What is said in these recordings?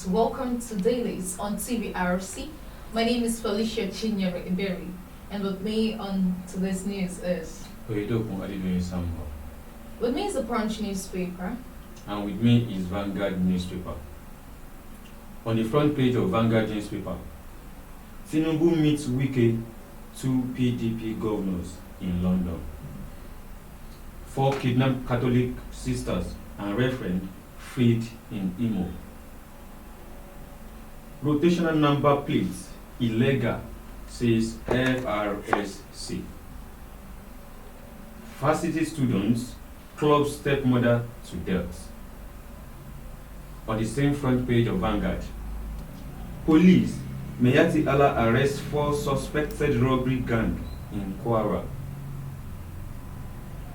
viewers, welcome to Dailies on TVRC. My name is Felicia Chinyere Iberi, and with me on today's news is... With me is the Punch newspaper. And with me is Vanguard newspaper. On the front page of Vanguard newspaper, Tinubu meets Wike, 2 PDP governors in London. 4 kidnapped Catholic sisters and reverend freed in Imo. Rotational number plates illegal, says FRSC. Varsity students club stepmother to death. On the same front page of Vanguard, police Mayati Allah arrests 4 suspected robbery gang in Kwara.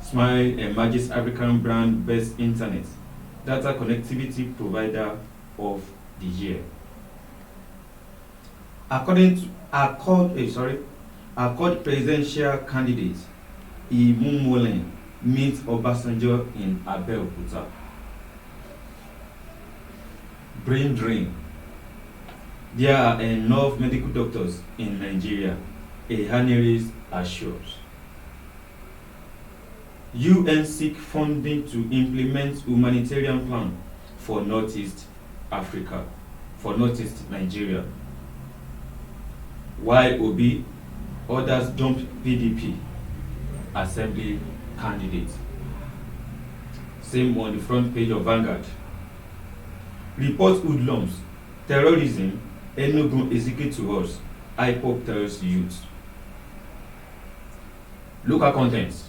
Smile emerges African brand best internet data connectivity provider of the year. Accord presidential candidate Imumulen meets Obasanjo in Abeokuta. Brain drain. There are enough medical doctors in Nigeria, a analyst assures. UN seek funding to implement humanitarian plan for Northeast Africa, for Northeast Nigeria. YOB orders dump PDP assembly candidate. Same on the front page of Vanguard. Report hoodlums, terrorism, Enugu execute to us, IPOP terrorist youth. Local contents.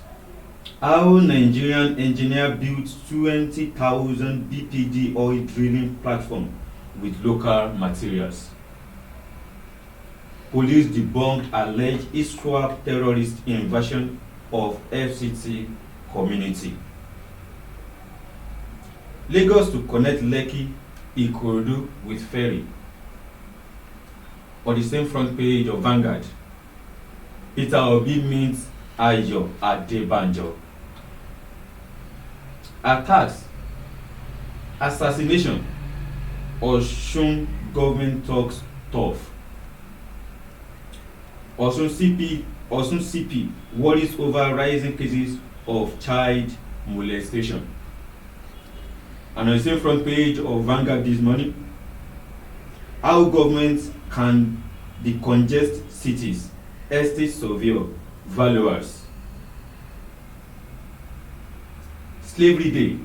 How Nigerian engineer built 20,000 BPD oil drilling platform with local materials. Police debunk alleged ISWAP terrorist invasion of FCT community. Lagos to connect Lekki, Ikorodu with ferry. On the same front page of Vanguard, Peter Obi meets Ayo Adebanjo. Attacks, assassination, Osun government talks tough. Osun CP worries over rising cases of child molestation. And on the same front page of Vanguard this morning, how governments can decongest cities, estate surveyor, valuers. Slavery Day.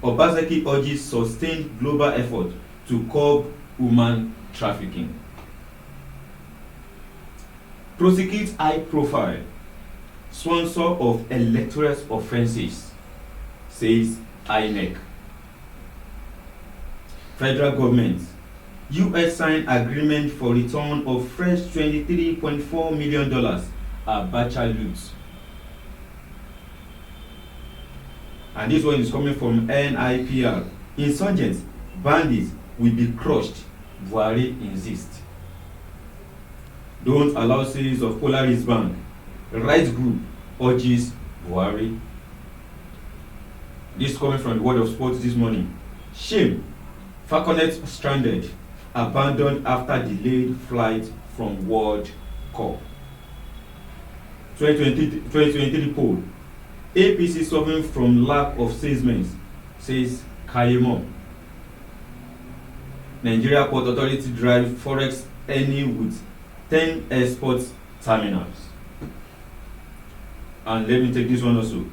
Obaseki urges sustained global effort to curb human trafficking. Prosecute high profile sponsor of electoral offences, says INEC. Federal government. US sign agreement for return of fresh $23.4 million Abacha loot. And this one is coming from NIPR. Insurgents, bandits will be crushed, Buhari insists. Don't allow sales of Polaris Bank. Rights group urges Buhari. This coming from the World of Sports this morning. Shame. Falconet stranded, abandoned after delayed flight from World Cup. 2023 poll. APC suffering from lack of salesmen, says Kayemo. Nigeria Port Authority drive Forex any with 10 export terminals. And let me take this one also.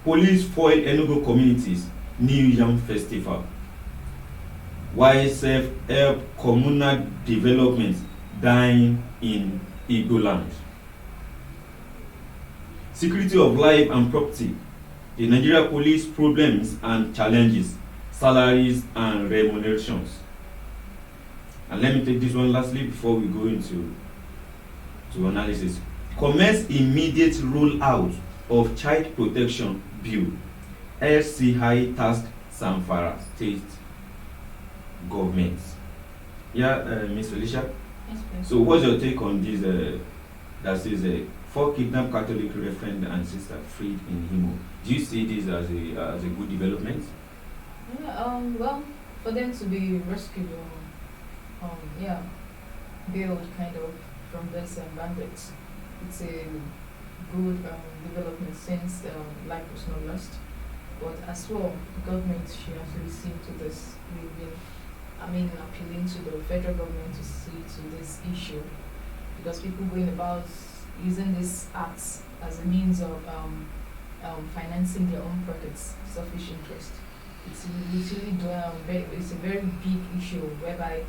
Police foil Enugu communities New Yam Festival. YSF help communal development dying in Igbo land. Security of life and property. The Nigeria police problems and challenges, salaries and remunerations. And let me take this one lastly before we go into analysis. Commence immediate rollout of child protection bill. LCI task Zamfara state government. Ms. Felicia. Yes, please. So, what's your take on this? That says 4 kidnapped Catholic reverend and sister freed in Imo. Do you see this as a good development? Well, for them to be rescued yeah, bailed kind of from this bandits. It's a good development since life was not lost. But as well, the government should actually see to this. We've been, appealing to the federal government to see to this issue because people going about using these acts as a means of financing their own pockets, selfish interest. It's literally it's a very big issue whereby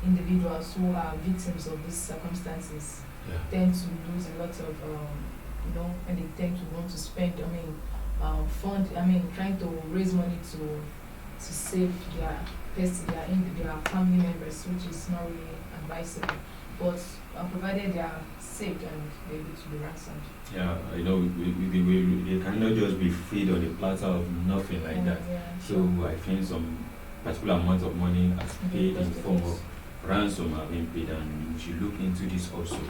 individuals who are victims of these circumstances tend to lose a lot of and they tend to want to spend trying to raise money to save their their family members, which is not really advisable. But provided they are saved and they're able to be ransomed. Yeah, they cannot just be freed on a platter of nothing like that. Yeah, so sure. I think some particular amount of money has paid in form of ransom have been paid, and we should look into this also.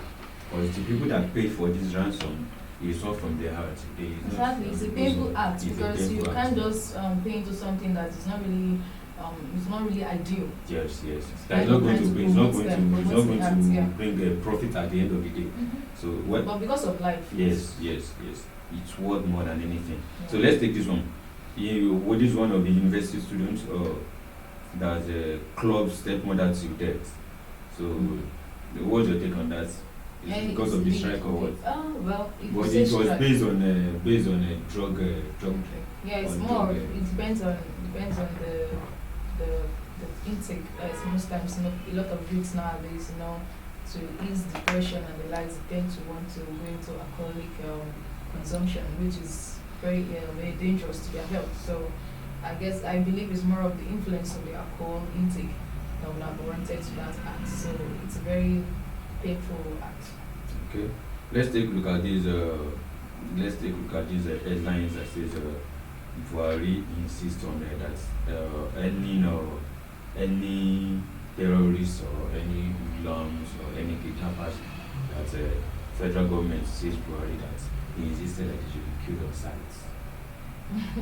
Because the people that paid for this ransom is not from their heart. Exactly, it's a painful act because you can't just pay into something that is not really it's not really ideal. Yes. That's not going to bring. It's not going to bring a profit at the end of the day. Mm-hmm. So what? But because of life. Yes. It's worth more than anything. Yeah. So let's take this one. What is one of the university students that's a club stepmother to death? So what's your take on that? Is it because of the strike or what? Well, it was based on a drug. Yeah, it's more. It depends on the intake. Most times, a lot of youths nowadays, to ease depression and the likes, tend to want to go into alcoholic consumption, which is very dangerous to their health. So, I believe it's more of the influence of the alcohol intake that would have warranted to that act. So it's a very painful act. Okay, let's take a look at these. Headlines that says Buhari insists on that any terrorists or any hoodlums or any kidnappers that federal government says Buhari that he insisted that they should be killed on sight.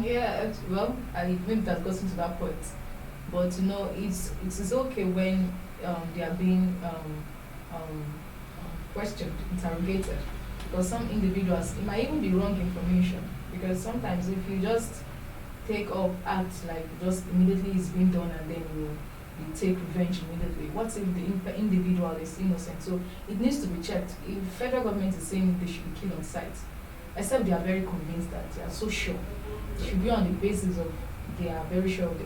Yeah, well, maybe that goes into that point, but it's okay when they are being questioned, interrogated, because some individuals, it might even be wrong information, because sometimes if you just take up acts like just immediately it's being done and then you take revenge immediately, what if the individual is innocent? So it needs to be checked. If federal government is saying they should be killed on sight, except they are very convinced that they are so sure, it should be on the basis of they are very sure of the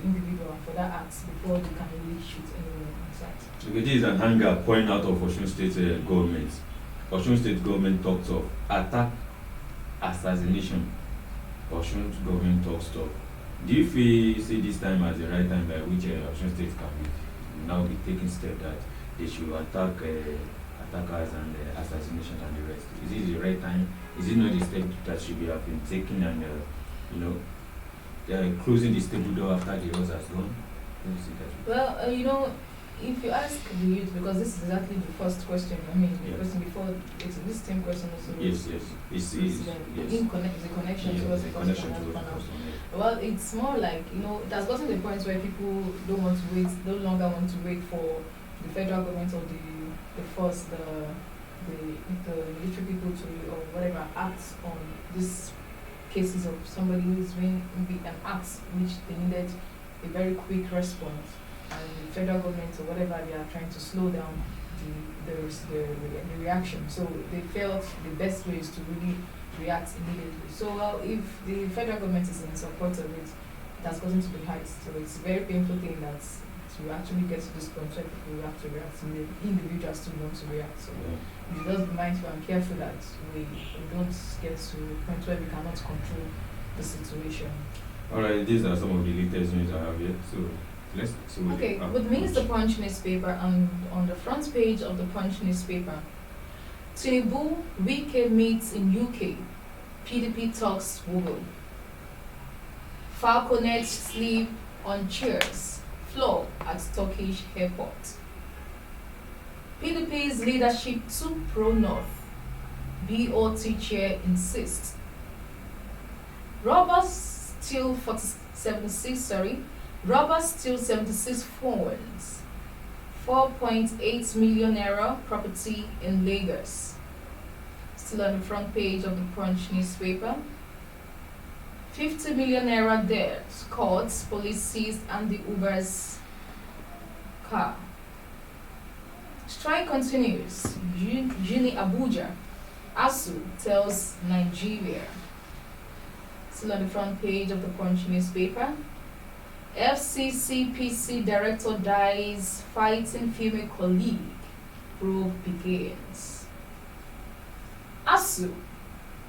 individual for that act before they can really shoot anyone on sight. Okay, this is an anger pouring out of Osun State government. Osun State government talks of attack, assassination. Osun government talks of. Do you see this time as the right time by which Osun State can now be taking steps that they should attack attackers and assassination and the rest? Is it the right time? Is it not the step that should be have been taken and closing the stable door after the others has gone? Don't you see that? Well, if you ask the youth, because this is exactly the first question, the question before, it's this same question also. Yes. The connection towards the first one. Well, it's more like, there's gotten to the point where people no longer want to wait for the federal government or the force, the military people to, or whatever, act on these cases of somebody who's doing maybe an act which they needed a very quick response. And the federal government or whatever, they are trying to slow down the reaction. So they felt the best way is to really react immediately. So if the federal government is in support of it, it has gotten to the heights. So it's a very painful thing that to actually get to this point where people have to react immediately. Individuals still want to react. So we should just be mindful and careful that we don't get to a point where we cannot control the situation. Alright, these are some of the latest news I have here. So okay, with me is the Punch newspaper, and on the front page of the Punch newspaper, Tinubu, Wike meets in UK, PDP talks wobble. Falconet sleep on chairs, floor at Turkish airport. PDP's leadership too pro-North, BOT chair insists. Robbers steal 76 Robbers steal 76 phones, 4.8 million naira property in Lagos. Still on the front page of the Punch newspaper. 50 million naira debt, courts, police seized and the Uber's car. Strike continues. Juni Abuja. ASU tells Nigeria. Still on the front page of the Punch newspaper. FCCPC director dies fighting female colleague. Probe begins. ASU.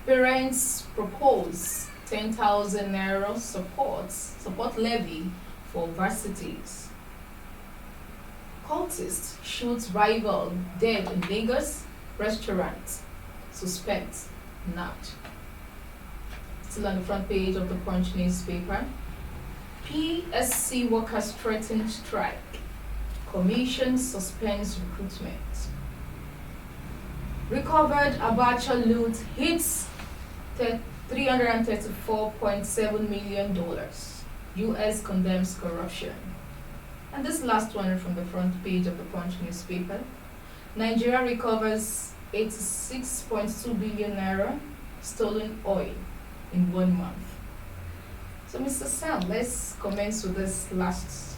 Parents propose 10,000 naira support levy for varsities. Cultist shoots rival dead in Lagos restaurant. Suspect nabbed. Still on the front page of the Punch newspaper. PSC workers threaten strike. Commission suspends recruitment. Recovered Abacha loot hits $334.7 million. US condemns corruption. And this last one from the front page of the Punch newspaper. Nigeria recovers 86.2 billion naira stolen oil in 1 month. So, Mr. Sam, let's commence with this last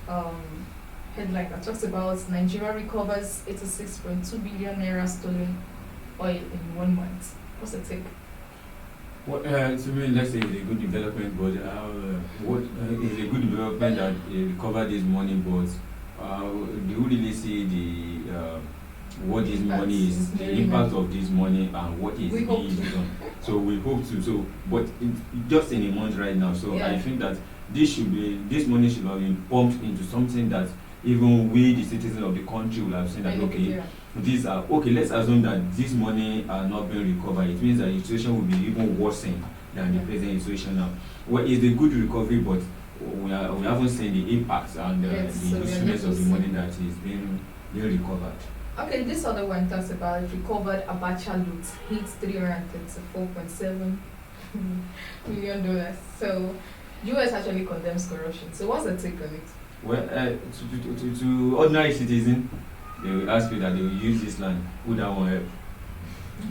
headline that talks about Nigeria recovers 86.2 billion naira stolen oil in 1 month. What's the take? Well, to me, let's say it's a good development, but what is a good development that recover this money, but do you really see the what this money is, the impact of this money, and what is being used on? So we hope to. So, but just in a month right now. So I think that this money should have been pumped into something that even we, the citizens of the country, will have seen that okay. These are okay. Let's assume that this money are not being recovered. It means that the situation will be even worse than the present situation now. Well, it's a good recovery, but we haven't seen the impacts and the instruments of the money that is being recovered. Okay, this other one talks about recovered Abacha loot hits $334.7 million. So, US actually condemns corruption. So, what's the take on it? Well, to ordinary citizen, they will ask you that they will use this land. Would that one help?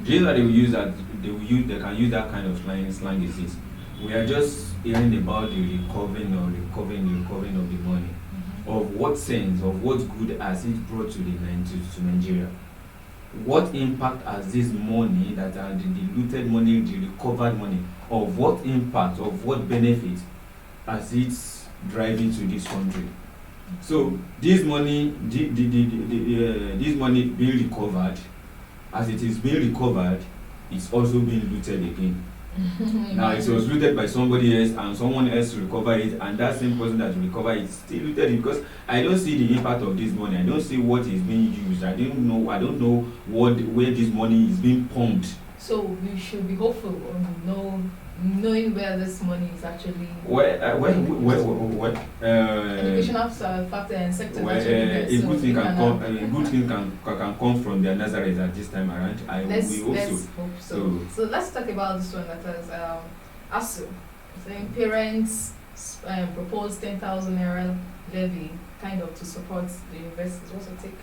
The reason that they can use that kind of slang is this. We are just hearing about the recovering of the money. Of what sense, of what good has it brought to Nigeria? What impact has this money that are the looted money, the recovered money, of what impact, of what benefit has it driving to this country? So this money, this money being recovered, as it is being recovered, it's also being looted again. Now it was looted by somebody else, and someone else recover it, and that same person that recover it still looted it, because I don't see the impact of this money. I don't see what is being used. I don't know where this money is being pumped. So we should be hopeful knowing where this money is actually. Educational factor and sector. A good thing can come from their Nazareth at this time around. Let's hope so. So let's talk about this one that is ASU saying parents propose 10,000 naira levy kind of to support the investors. What's your take?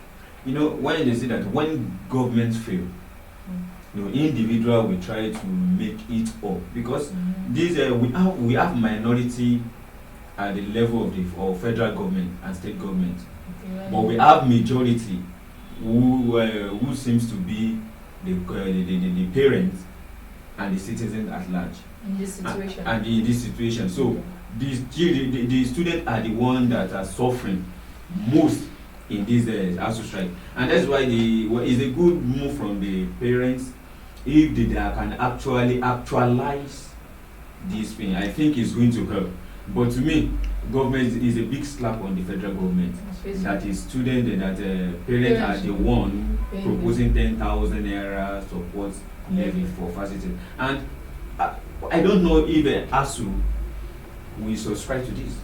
When they say that when governments fail, individual will try to make it up, because this we have minority at the level of federal government and state government, but we have majority who seems to be the parents and the citizens at large in this situation. And in this situation, so the students are the ones that are suffering most in this ASU strike, and that's why it's a good move from the parents if they can actually actualize this thing. I think it's going to help. But to me, government is a big slap on the federal government. That is students and that parents are the one proposing 10,000 naira support levy for facilities. And I don't know if ASU will subscribe to this.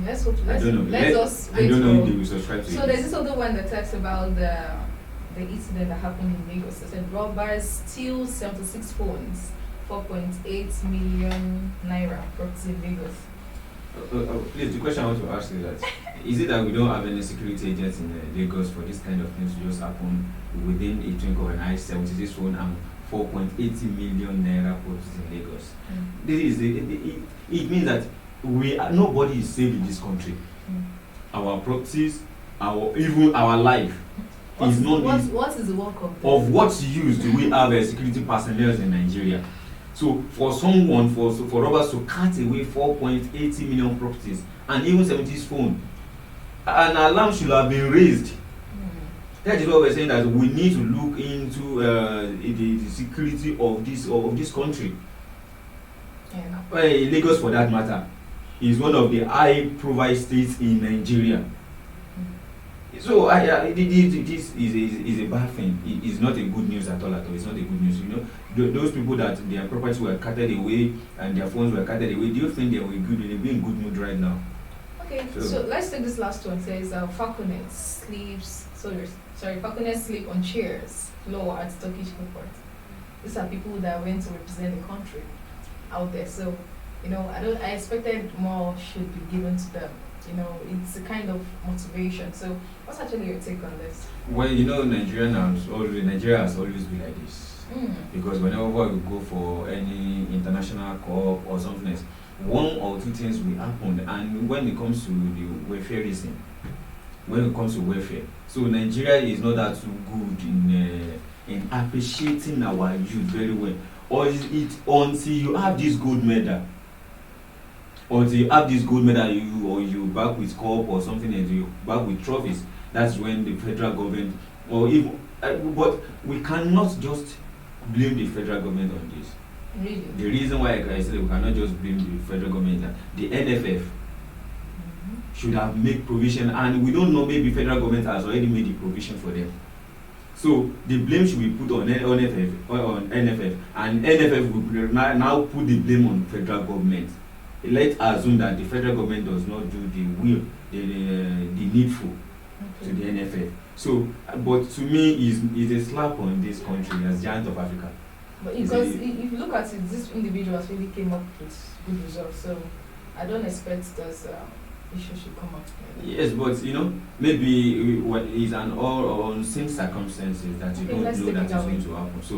Let's hope. I don't know. Let's us wait. I don't know if they will subscribe to it. So there's this other one that talks about the incident that happened in Lagos. It said robbers steal 76 phones, 4.8 million naira property in Lagos. Please, the question I want to ask is that is it that we don't have any security agents in Lagos for this kind of things to just happen within a twinkle of an eye? 76 phone and 4.80 million naira properties in Lagos. This is it means that nobody is safe in this country. Our properties, even our life is not. What is the work of what use do we have security personnel in Nigeria? So for someone, for robbers to cut away 4.80 million properties and even 70s phone, an alarm should have been raised. That is what we're saying, that we need to look into the security of this country. Lagos, for that matter, is one of the high-profile states in Nigeria. So this is a bad thing. It is not a good news at all. It's not a good news. Those people that their properties were carted away and their phones were carted away, do you think they will be in good mood right now? Okay, so let's take this last one. It says Falconet sleep on chairs lower at Turkish airport. These are people that went to represent the country out there. So, I expected more should be given to them. It's a kind of motivation. So, what's actually your take on this? Well, Nigeria has always been like this. Because whenever we go for any international cup or something else, one or two things will happen. And when it comes to the welfareism, so Nigeria is not that too good in appreciating our youth very well. Or is it until you have this gold medal? Until you have this gold medal, you back with cup or something, and you back with trophies. That's when the federal government, or even, but we cannot just blame the federal government on this. Really? The reason why I said we cannot just blame the federal government, that the NFF should have made provision, and we don't know, maybe federal government has already made the provision for them. So the blame should be put on NFF, and NFF will now put the blame on federal government. Let's assume that the federal government does not do the needful to the NFF. So, but to me, is a slap on this country as giant of Africa. But because if you look at it, these individuals really came up with good results. So I don't expect this issue should come up. Yes, but maybe it's an all unseen circumstances that you don't know that is going to happen. So,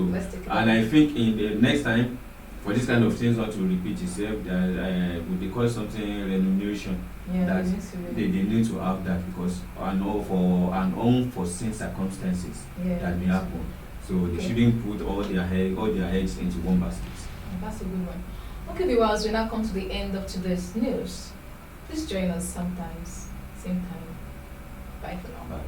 and I think in the next time, for this kind of things not to repeat itself, that would they call something remuneration? Yeah, that they need to have that, because for unforeseen circumstances that may happen. So they shouldn't put all their eggs into one basket. That's a good one. Okay, viewers, we now come to the end of today's news. Please join us sometimes, same time. Bye for now. Bye.